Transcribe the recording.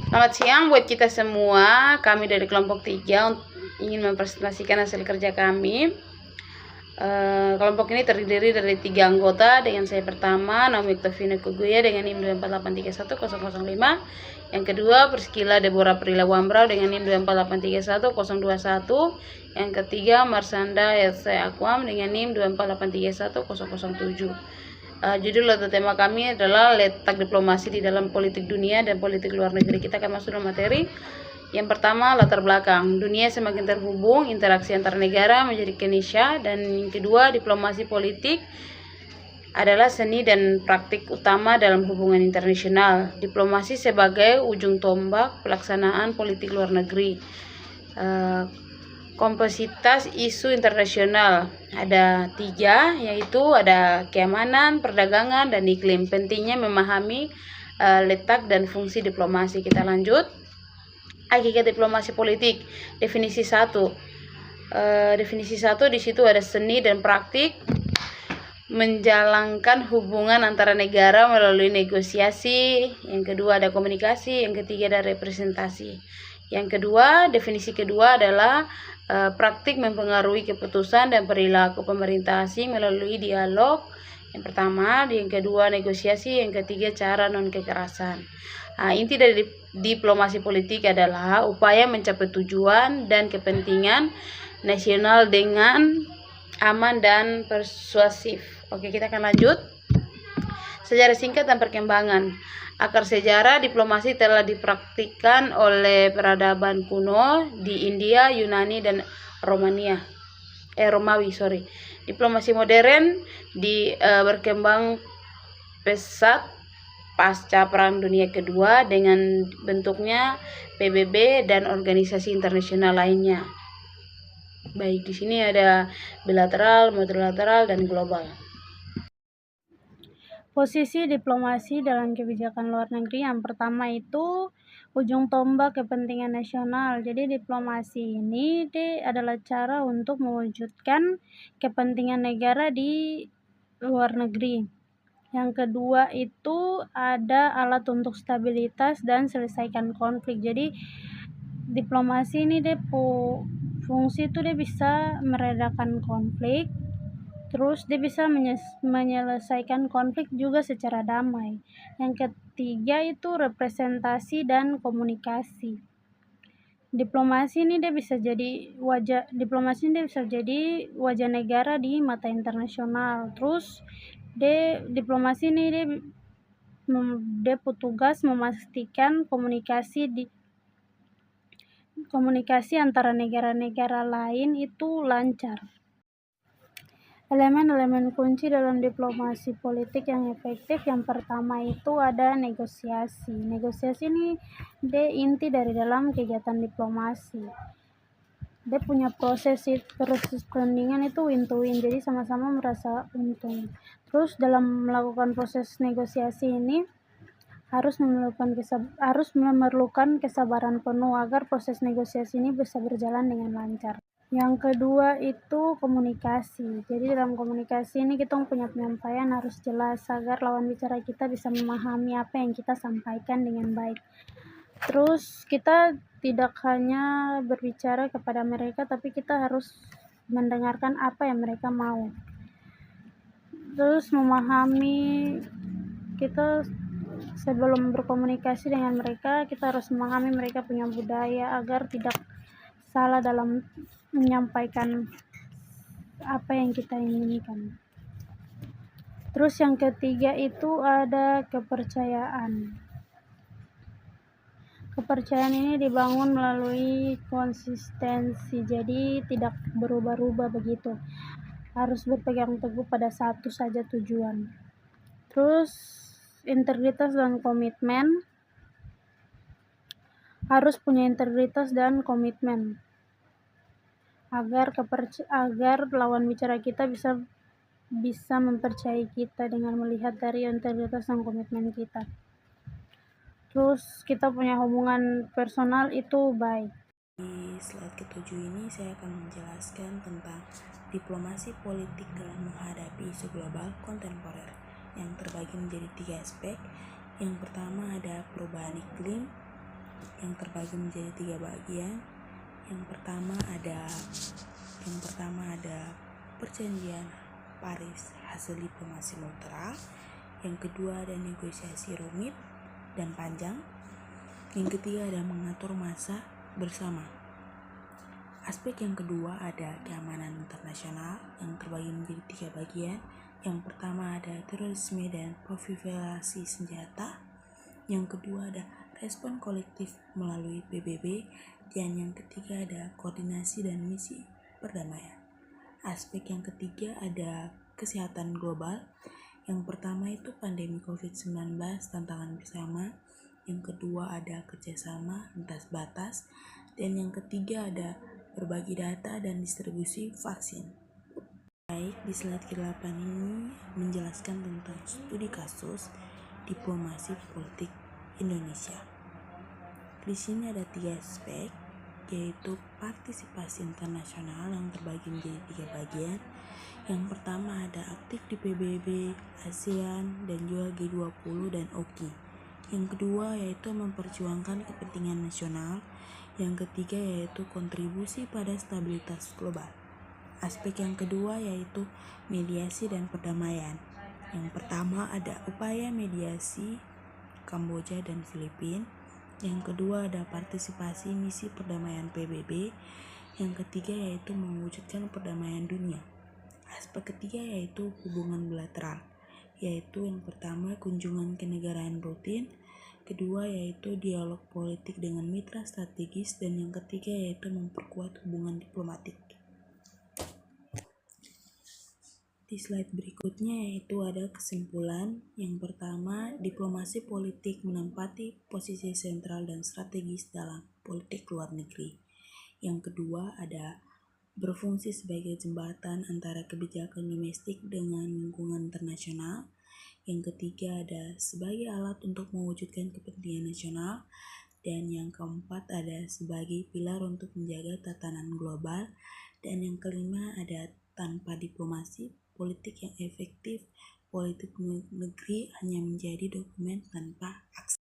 Selamat siang buat kita semua. Kami dari kelompok 3 ingin mempresentasikan hasil kerja kami. Kelompok ini terdiri dari 3 anggota dengan saya pertama Naomi Octavina Kuguya dengan NIM 248310005. Yang kedua Priscilla Deborah Prila Wambrau dengan NIM 248310021. Yang ketiga Marsanda Elsa Akwam dengan NIM 248310007. Judul atau tema kami adalah letak diplomasi di dalam politik dunia dan politik luar negeri. Kita akan masuk dalam materi. Yang pertama, latar belakang. Dunia semakin terhubung, interaksi antar negara menjadi keniscaya. Dan yang kedua, diplomasi politik adalah seni dan praktik utama dalam hubungan internasional. Diplomasi sebagai ujung tombak pelaksanaan politik luar negeri. Kompleksitas isu internasional ada 3, yaitu ada keamanan, perdagangan, dan iklim. Pentingnya memahami letak dan fungsi diplomasi. Kita lanjut. Hakikat diplomasi politik. Definisi 1. Definisi 1 di situ ada seni dan praktik menjalankan hubungan antara negara melalui negosiasi. Yang kedua ada komunikasi, yang ketiga ada representasi. Yang kedua, definisi kedua adalah praktik mempengaruhi keputusan dan perilaku pemerintah asing melalui dialog. Yang pertama, yang kedua negosiasi, yang ketiga cara non-kekerasan. Inti dari diplomasi politik adalah upaya mencapai tujuan dan kepentingan nasional dengan aman dan persuasif. Oke, kita akan lanjut. Sejarah singkat dan perkembangan. Akar sejarah diplomasi telah dipraktikkan oleh peradaban kuno di India, Yunani, dan Romawi. Diplomasi modern berkembang pesat pasca Perang Dunia Kedua dengan bentuknya PBB dan organisasi internasional lainnya. Baik, di sini ada bilateral, multilateral, dan global. Posisi diplomasi dalam kebijakan luar negeri yang pertama itu ujung tombak kepentingan nasional. Jadi diplomasi ini adalah cara untuk mewujudkan kepentingan negara di luar negeri. Yang kedua itu ada alat untuk stabilitas dan selesaikan konflik. Jadi diplomasi ini fungsi itu dia bisa meredakan konflik. Terus dia bisa menyelesaikan konflik juga secara damai. Yang ketiga itu representasi dan komunikasi. Diplomasi ini dia bisa jadi wajah negara di mata internasional. Terus diplomasi ini dia petugas memastikan komunikasi antara negara-negara lain itu lancar. Elemen-elemen kunci dalam diplomasi politik yang efektif yang pertama itu ada negosiasi. Negosiasi ini inti dari dalam kegiatan diplomasi. Dia punya proses perundingan itu win to win, jadi sama-sama merasa untung. Terus dalam melakukan proses negosiasi ini harus memerlukan kesabaran penuh agar proses negosiasi ini bisa berjalan dengan lancar. Yang kedua itu komunikasi. Jadi dalam komunikasi ini kita punya penyampaian harus jelas agar lawan bicara kita bisa memahami apa yang kita sampaikan dengan baik. Terus kita tidak hanya berbicara kepada mereka, tapi kita harus mendengarkan apa yang mereka mau. Terus kita sebelum berkomunikasi dengan mereka, kita harus memahami mereka punya budaya agar tidak salah dalam menyampaikan apa yang kita inginkan. Terus yang ketiga itu ada kepercayaan. Kepercayaan ini dibangun melalui konsistensi, jadi tidak berubah-ubah begitu. Harus berpegang teguh pada satu saja tujuan. Terus integritas dan komitmen. Harus punya integritas dan komitmen agar lawan bicara kita bisa mempercayai kita dengan melihat dari integritas dan komitmen kita. Terus kita punya hubungan personal itu baik. Di slide ke-7 ini saya akan menjelaskan tentang diplomasi politik dalam menghadapi isu global kontemporer yang terbagi menjadi 3 aspek. Yang pertama ada perubahan iklim, yang terbagi menjadi 3 bagian. Yang pertama ada Perjanjian Paris, hasil diplomasi neutral. Yang kedua ada negosiasi rumit dan panjang. Yang ketiga ada mengatur masa bersama. Aspek yang kedua ada keamanan internasional yang terbagi menjadi 3 bagian. Yang pertama ada terorisme dan proliferasi senjata. Yang kedua ada respon kolektif melalui PBB. Dan yang ketiga ada koordinasi dan misi perdamaian. Aspek yang ketiga ada kesehatan global. Yang pertama itu pandemi COVID-19, tantangan bersama. Yang kedua ada kerjasama lintas batas. Dan yang ketiga ada berbagi data dan distribusi vaksin. Baik, di slide ke-8 ini menjelaskan tentang studi kasus diplomasi politik Indonesia. Di sini ada 3 aspek, yaitu partisipasi internasional yang terbagi menjadi 3 bagian. Yang pertama ada aktif di PBB, ASEAN, dan juga G20 dan OKI. Yang kedua yaitu memperjuangkan kepentingan nasional. Yang ketiga yaitu kontribusi pada stabilitas global. Aspek yang kedua yaitu mediasi dan perdamaian. Yang pertama ada upaya mediasi Kamboja dan Filipina. Yang kedua ada partisipasi misi perdamaian PBB. Yang ketiga yaitu mewujudkan perdamaian dunia. Aspek ketiga yaitu hubungan bilateral, yaitu yang pertama kunjungan kenegaraan rutin, kedua yaitu dialog politik dengan mitra strategis, dan yang ketiga yaitu memperkuat hubungan diplomatik. Di slide berikutnya yaitu ada kesimpulan. Yang pertama, diplomasi politik menempati posisi sentral dan strategis dalam politik luar negeri. Yang kedua ada berfungsi sebagai jembatan antara kebijakan domestik dengan lingkungan internasional. Yang ketiga ada sebagai alat untuk mewujudkan kepentingan nasional. Dan yang keempat ada sebagai pilar untuk menjaga tatanan global. Dan yang kelima ada tanpa diplomasi politik yang efektif, politik negeri hanya menjadi dokumen tanpa aksi.